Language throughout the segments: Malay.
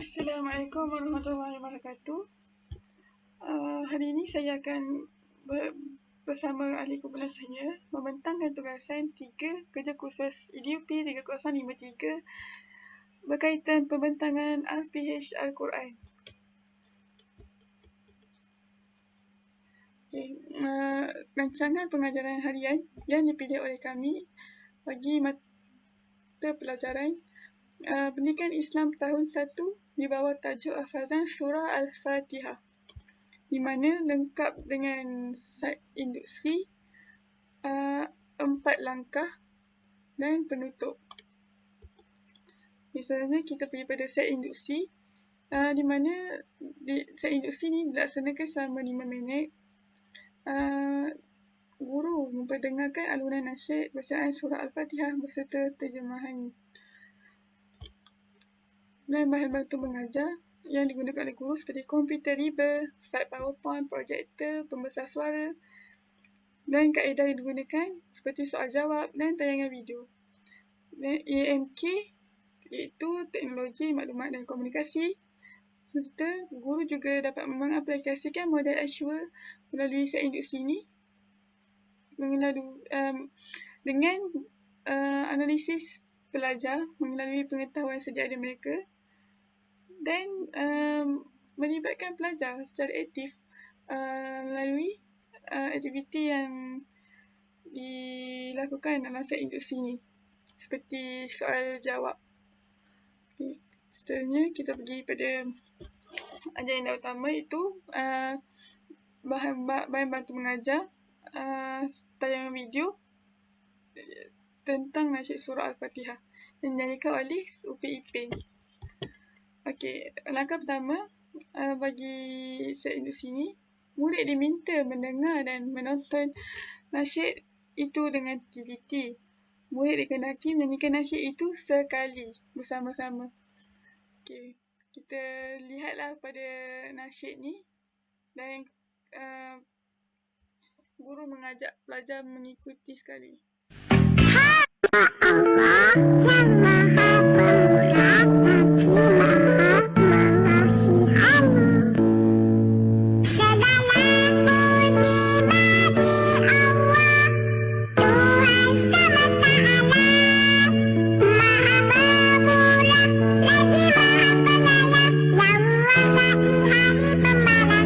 Assalamualaikum warahmatullahi wabarakatuh. Hari ini saya akan bersama ahli kumpulan saya membentangkan tugasan 3 kerja kursus EDUP 3053 berkaitan pembentangan RPH Al-Quran. Rancangan pengajaran harian yang dipilih oleh kami bagi mata pelajaran Pendidikan Islam tahun 1 di bawah tajuk hafazan surah Al-Fatihah, di mana lengkap dengan set induksi, 4 langkah dan penutup. Misalnya kita pergi pada set induksi, di mana set induksi ni dilaksanakan selama 5 minit. Guru memperdengarkan alunan nasyid bacaan surah Al-Fatihah beserta terjemahan dan bahan bantu mengajar yang digunakan oleh guru seperti komputer riba, slide PowerPoint, projektor, pembesar suara dan kaedah yang digunakan seperti soal jawab dan tayangan video. Dan AMK iaitu teknologi maklumat dan komunikasi, serta guru juga dapat mengaplikasikan model Azure melalui set induksi ini dengan analisis pelajar melalui pengetahuan sedia ada mereka dan melibatkan pelajar secara aktif melalui aktiviti yang dilakukan dalam set induksi ini seperti soal jawab. Seterusnya kita pergi pada agenda utama, iaitu bahan bantu mengajar, tayangan video tentang nasyid surah Al-Fatihah yang dinyanyikan oleh UPIP. Okey, langkah pertama bagi set induksi ini, murid diminta mendengar dan menonton nasyid itu dengan teliti. Murid dikehendaki menyanyikan nasyid itu sekali bersama-sama. Okey, kita lihatlah pada nasyid ni dan guru mengajak pelajar mengikuti sekali. Allah yang Maha Pemurah Hati Maha Mengasihani. Segala puji bagi Allah, Tuhan semesta alam. Maha Pemurah lagi Maha Penyayang, yang mengasihani pembalasan. Hanya kepadamu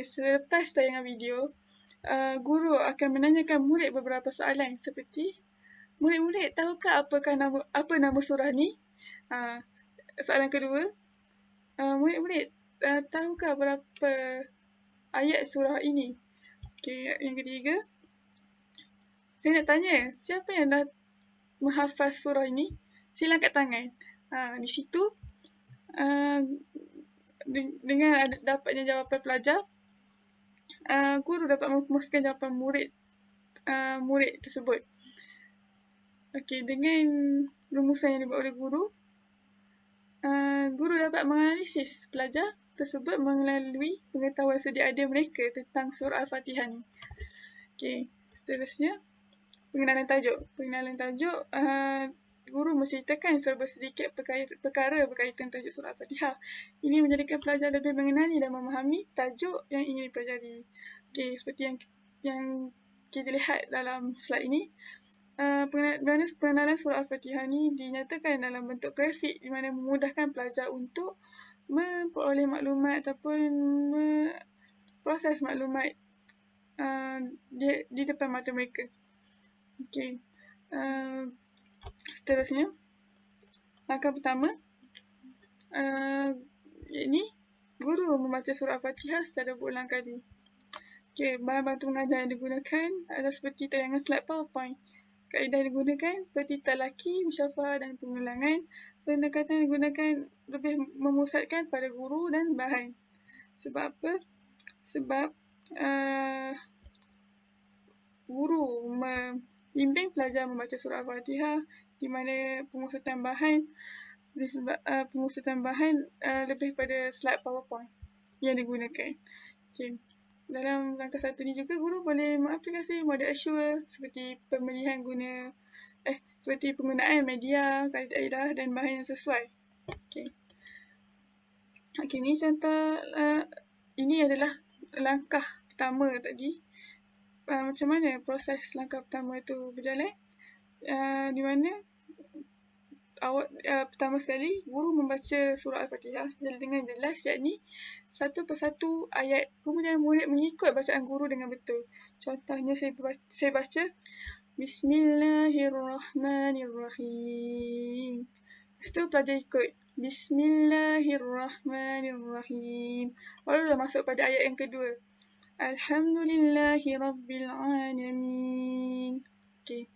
Selepas tayangan video, guru akan menanyakan murid beberapa soalan seperti, murid-murid tahukah apa nama surah ni? Soalan kedua, murid-murid tahukah berapa ayat surah ini? Okay, yang ketiga, saya nak tanya, siapa yang dah menghafaz surah ini? Sila angkat tangan. Di situ, dengan dapatnya jawapan pelajar, guru dapat memuaskan jawapan murid tersebut. Okey, dengan rumusan yang dibuat oleh guru, guru dapat menganalisis pelajar tersebut melalui pengetahuan sedia ada mereka tentang surah Al-Fatihah ni. Okey, seterusnya pengenalan tajuk. Pengenalan tajuk, guru menceritakan serba sedikit perkara berkaitan tajuk surah Al-Fatihah. Ini menjadikan pelajar lebih mengenali dan memahami tajuk yang ingin dipelajari. Okey, seperti yang kita lihat dalam slide ini, pengenalan surah Al-Fatihah ni dinyatakan dalam bentuk grafik di mana memudahkan pelajar untuk memperoleh maklumat ataupun proses maklumat di depan mata mereka. Okey. Seterusnya, langkah pertama, ini guru membaca surah Al-Fatihah secara berulang kali. Okey, bahan bantu mengajar yang digunakan adalah seperti tayangan slide PowerPoint. Kaedah yang digunakan seperti talaki, musyafah dan pengulangan. Pendekatan yang digunakan lebih memusatkan pada guru dan bahan. Sebab apa? Sebab guru membimbing pelajar membaca surah Al-Fatihah, di mana pengurusan bahan lebih pada slide PowerPoint yang digunakan. Okay. Dalam langkah satu ni juga guru boleh mengaplikasi model Assure seperti seperti penggunaan media, kaedah dan bahan yang sesuai. Okay. Okay, ni contoh ini adalah langkah pertama tadi. Macam mana proses langkah pertama itu berjalan? Di mana pertama sekali guru membaca surah Al-Fatihah dengan jelas, yakni satu persatu ayat, kemudian murid mengikut bacaan guru dengan betul. Contohnya saya baca Bismillahirrahmanirrahim. Lepas tu pelajar ikut Bismillahirrahmanirrahim. Baru dah masuk pada ayat yang kedua. Alhamdulillahirabbilalamin. Okey.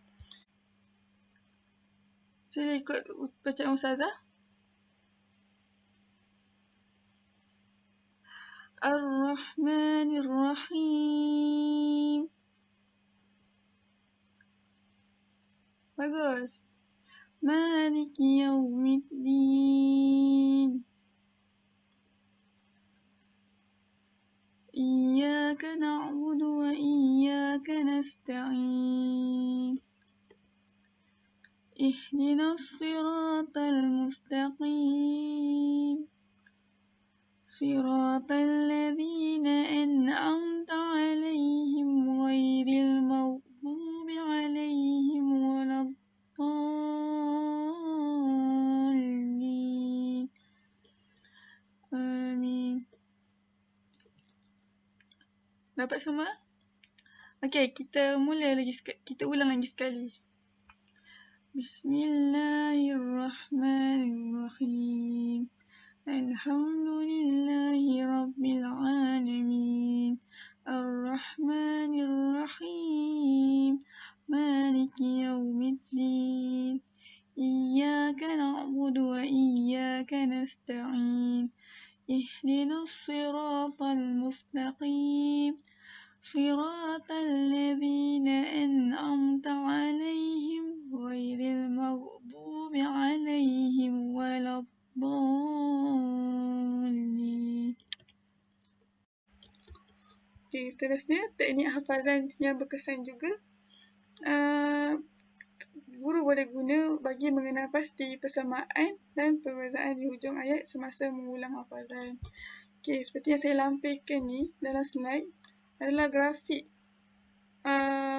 Saya ikut bacaan Ustazah. Ar-Rahmanir-Rahim. Bagus. Maliki Yawmiddin. Iyyaka na'budu wa iyyaka nasta'in. Ihdinas siratal mustaqim. Siratal ladzina an'amta 'alaihim ghairil maghdubi 'alaihim waladdallin. Amin. Dapat semua? Okey, kita ulang lagi sekali. Bismillahirrahmanirrahim. Alhamdulillahi rabbil alamin. Ar-Rahmanir-Rahim. Maliki Yawmiddin. Iyyaka na'budu wa iyyaka nasta'in. Ihdinas siratal mustaqim. Siratal ladzina an'amta 'alaihim ghairil maghdubi 'alaihim waladdallin. Okey, seterusnya teknik hafalan yang berkesan juga. Guru boleh guna bagi mengenal pasti persamaan dan perbezaan di hujung ayat semasa mengulang hafalan. Okey, seperti yang saya lampirkan ni dalam slide adalah grafik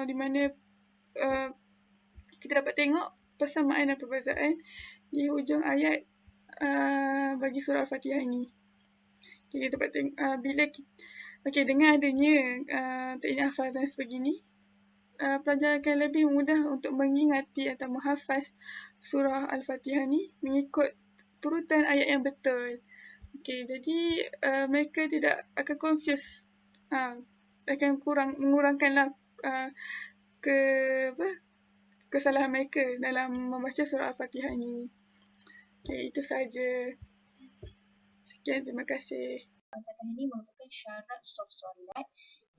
di mana kita dapat tengok persamaan dan perbezaan di hujung ayat bagi surah Al-Fatihah ini. Okay, kita dapat tengok dengan adanya teknik hafalan sebegini, pelajar akan lebih mudah untuk mengingati atau menghafaz surah Al-Fatihah ni mengikut turutan ayat yang betul. Okay, jadi mereka tidak akan confuse, akan mengurangkanlah kesalahan mereka dalam membaca surah Al-Fatihah ini. Okay, itu sahaja. Sekian, terima kasih. Al-Fatihah ini merupakan syarat sah solat.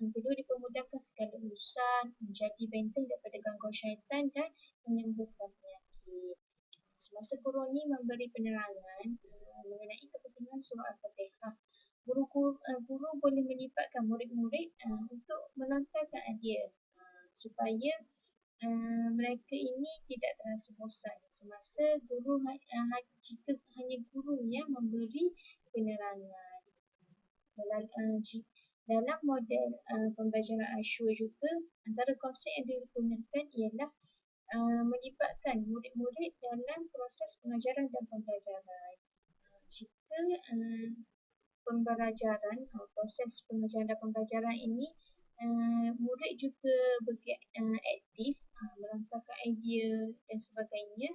Yang kedua, dipermudahkan segala urusan, menjadi benteng daripada gangguan syaitan dan menyembuhkan penyakit. Semasa guru ini memberi penerangan mengenai kepentingan surah Al-Fatihah, guru boleh melibatkan murid-murid untuk melontarkan idea supaya mereka ini tidak terasa bosan semasa jika hanya guru yang memberi penerangan. Dalam model pembelajaran Assure juga, antara konsep yang digunakan ialah melibatkan murid-murid dalam proses pengajaran dan pembelajaran. Jika proses pengajaran dan pembelajaran ini murid juga aktif, melontarkan idea dan sebagainya,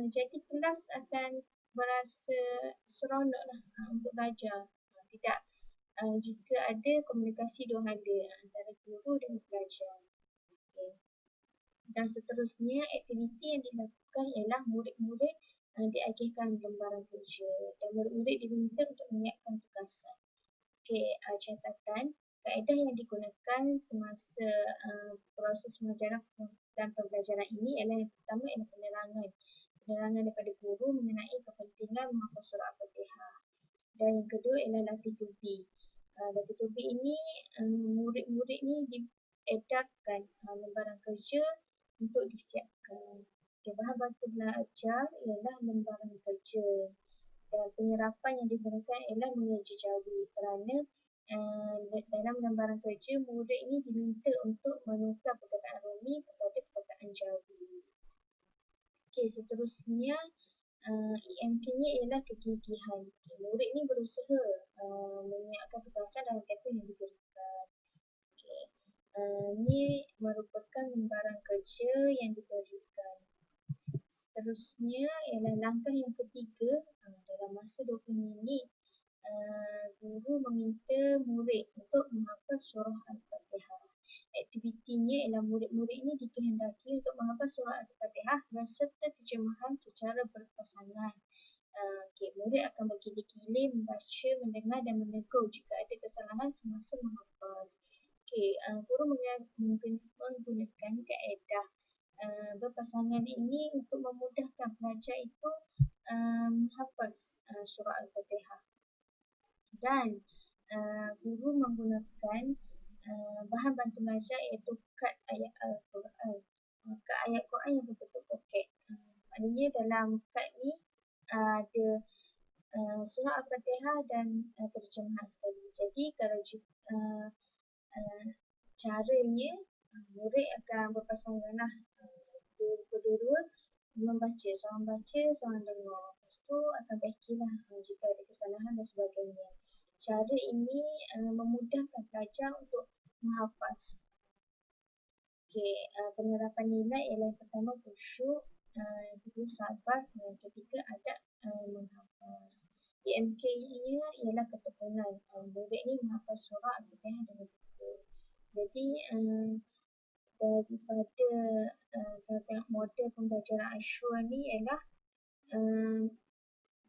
jadi kelas akan berasa seronoklah untuk belajar. Tidak jika ada komunikasi dua hala antara guru dan pelajar. Okay. Dan seterusnya, aktiviti yang dilakukan ialah murid-murid diagihkan lembaran kerja dan murid-murid diminta untuk menyiapkan tugasan. Catatan, kaedah yang digunakan semasa proses pengajaran dan pembelajaran ini ialah yang pertama ialah penerangan daripada guru mengenai kepentingan menghafal surah Al-Fatihah. Dan yang kedua ialah latih tubi. Latih tubi ini murid-murid ni diedarkan lembaran kerja untuk disiapkan. Bahan bantu belajar ialah lembaran kerja. Dan penyerapan yang digunakan ialah mengeja jawi kerana dalam lembaran kerja murid ini diminta untuk menukar perkataan Rumi kepada perkataan Jawi. Seterusnya EMK-nya ialah kegigihan. Murid ni berusaha menyiapkan tugasan dalam tempoh yang diberikan. Ini merupakan lembaran kerja yang diberikan. Seterusnya ialah langkah yang ketiga, dalam masa 20 minit guru meminta murid untuk menghafal surah Al-Fatihah. Aktivitinya ialah murid-murid ini dikehendaki untuk menghafal surah Al-Fatihah beserta terjemahan secara berpasangan. Murid akan bergilir-gilir membaca, mendengar dan menegur jika ada kesalahan semasa menghafaz. Guru menggunakan kaedah berpasangan ini untuk memudahkan pelajar itu menghafaz surah Al-Fatihah. Dan guru menggunakan bahan bantu belajar iaitu kad ayat Al-Quran. Kad ayat Quran yang berbentuk poket. Maknanya dalam kad ni ada surah Al-Fatihah dan terjemahan sekali. Jadi kalau caranya murid akan berpasangan berdua-dua membaca, seorang baca, seorang dengar. Lepas tu akan bahagilah jika ada kesalahan dan sebagainya. Cara ini memudahkan pelajar untuk menghafaz. Penerapan nilai ialah yang pertama khusyuk, yang kedua sabar, yang ketiga adab menghafaz. EMK-nya ialah ketekunan. Murid ni menghafaz surah Al-Fatihah dengan betul. Jadi daripada model pembelajaran Ashura ni ialah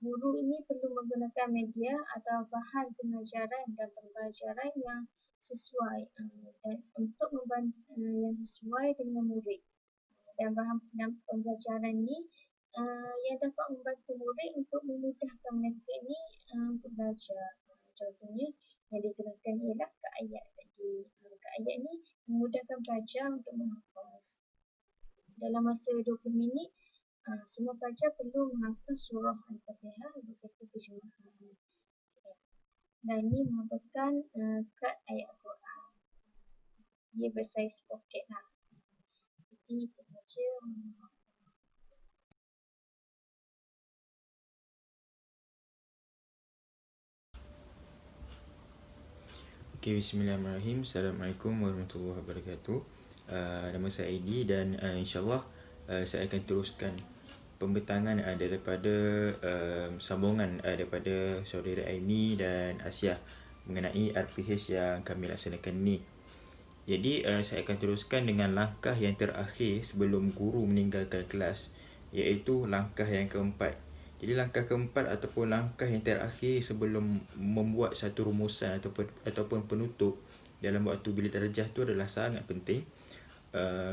guru ini perlu menggunakan media atau bahan pengajaran dan pembelajaran yang sesuai dan untuk yang sesuai dengan murid. Dan bahan pembelajaran ni yang dapat membantu murid untuk memudahkan mereka ni untuk belajar. Contohnya yang digunakan ialah kad ayat tadi. Kad ayat ni memudahkan pelajar untuk menghafaz. Dalam masa 20 minit, semua pelajar perlu menghafaz surah Al-Fatihah beserta terjemahan. Dan ini merupakan kad ayat Al-Quran. Dia bersaiz poket lah. Jadi kita baca. Bismillahirrahmanirrahim. Assalamualaikum warahmatullahi wabarakatuh. Nama saya Aidi dan insyaAllah saya akan teruskan pembentangan daripada sambungan daripada saudara Aimi dan Asia mengenai RPH yang kami laksanakan ni. Jadi saya akan teruskan dengan langkah yang terakhir sebelum guru meninggalkan kelas, iaitu langkah yang keempat. Jadi langkah keempat ataupun langkah yang terakhir sebelum membuat satu rumusan ataupun penutup dalam waktu bilik darjah tu adalah sangat penting.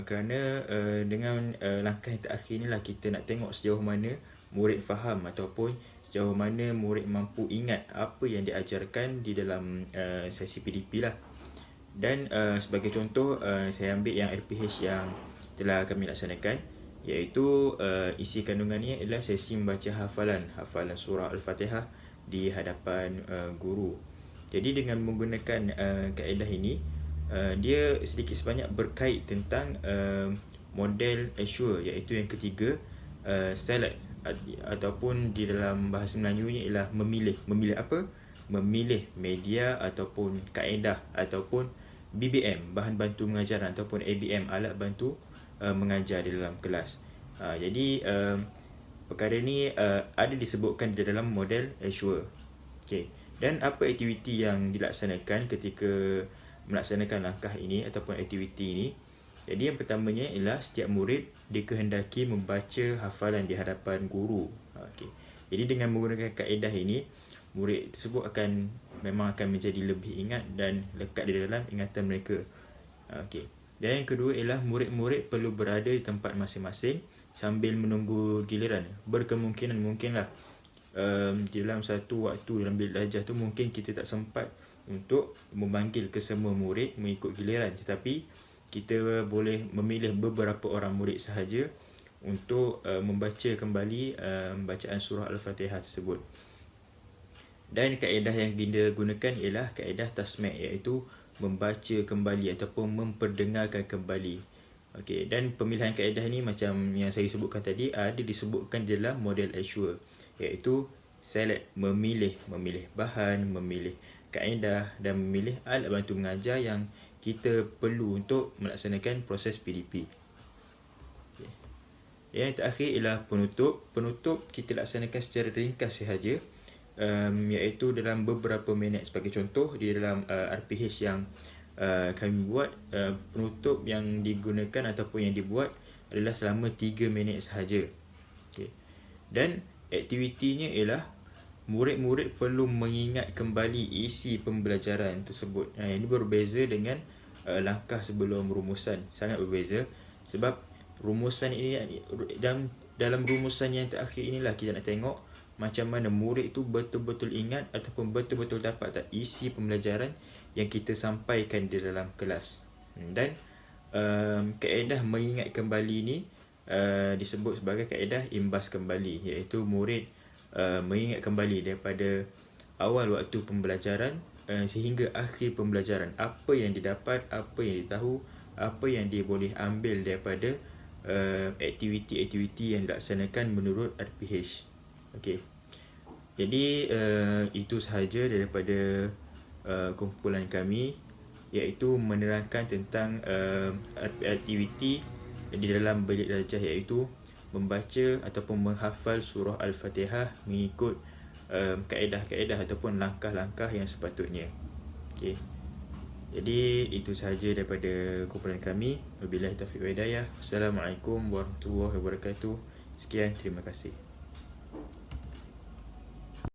Kerana dengan langkah yang terakhir inilah kita nak tengok sejauh mana murid faham ataupun sejauh mana murid mampu ingat apa yang diajarkan di dalam sesi PDP lah. Dan sebagai contoh saya ambil yang RPH yang telah kami laksanakan, iaitu isi kandungannya adalah sesi membaca hafalan surah Al-Fatihah di hadapan guru. Jadi dengan menggunakan kaedah ini, dia sedikit sebanyak berkait tentang model Ashura, iaitu yang ketiga, select ataupun di dalam bahasa Melayunya ialah memilih apa? Memilih media ataupun kaedah ataupun BBM, bahan bantu mengajaran, ataupun ABM, alat bantu mengajar di dalam kelas. Jadi perkara ni ada disebutkan di dalam model Ashura. Dan apa aktiviti yang dilaksanakan ketika melaksanakan langkah ini ataupun aktiviti ini? Jadi yang pertamanya ialah setiap murid dikehendaki membaca hafalan di hadapan guru. Okey. Jadi dengan menggunakan kaedah ini, murid tersebut memang akan menjadi lebih ingat dan lekat di dalam ingatan mereka. Okey. Dan yang kedua ialah murid-murid perlu berada di tempat masing-masing sambil menunggu giliran. Berkemungkinan mungkinlah di dalam satu waktu dalam bilik darjah tu mungkin kita tak sempat untuk memanggil ke semua murid mengikut giliran, tetapi kita boleh memilih beberapa orang murid sahaja untuk membaca kembali bacaan surah Al-Fatihah tersebut. Dan kaedah yang kita gunakan ialah kaedah tasmi', iaitu membaca kembali ataupun memperdengarkan kembali. Okey, dan pemilihan kaedah ni macam yang saya sebutkan tadi ada disebutkan dalam model Ashur, iaitu select, memilih bahan, memilih kaedah dan memilih alat bantu mengajar yang kita perlu untuk melaksanakan proses PDP. Okay. Yang terakhir ialah penutup. Penutup kita laksanakan secara ringkas sahaja, iaitu dalam beberapa minit. Sebagai contoh, di dalam RPH yang kami buat, penutup yang digunakan ataupun yang dibuat adalah selama 3 minit sahaja. Okay. Dan aktivitinya ialah murid-murid perlu mengingat kembali isi pembelajaran tersebut. Ini berbeza dengan langkah sebelum rumusan. Sangat berbeza sebab rumusan ini, dalam rumusan yang terakhir inilah kita nak tengok macam mana murid tu betul-betul ingat ataupun betul-betul dapat tak isi pembelajaran yang kita sampaikan di dalam kelas. Dan kaedah mengingat kembali ni disebut sebagai kaedah imbas kembali, iaitu murid mengingat kembali daripada awal waktu pembelajaran sehingga akhir pembelajaran, apa yang didapat, apa yang ditahu, apa yang dia boleh ambil daripada aktiviti-aktiviti yang dilaksanakan menurut RPH. Okey. Jadi itu sahaja daripada kumpulan kami, iaitu menerangkan tentang aktiviti di dalam bilik darjah, iaitu membaca ataupun menghafal surah Al-Fatihah mengikut kaedah-kaedah ataupun langkah-langkah yang sepatutnya. Okey. Jadi itu sahaja daripada kumpulan kami. Wabillahi taufiq wal hidayah. Assalamualaikum warahmatullahi wabarakatuh. Sekian, terima kasih.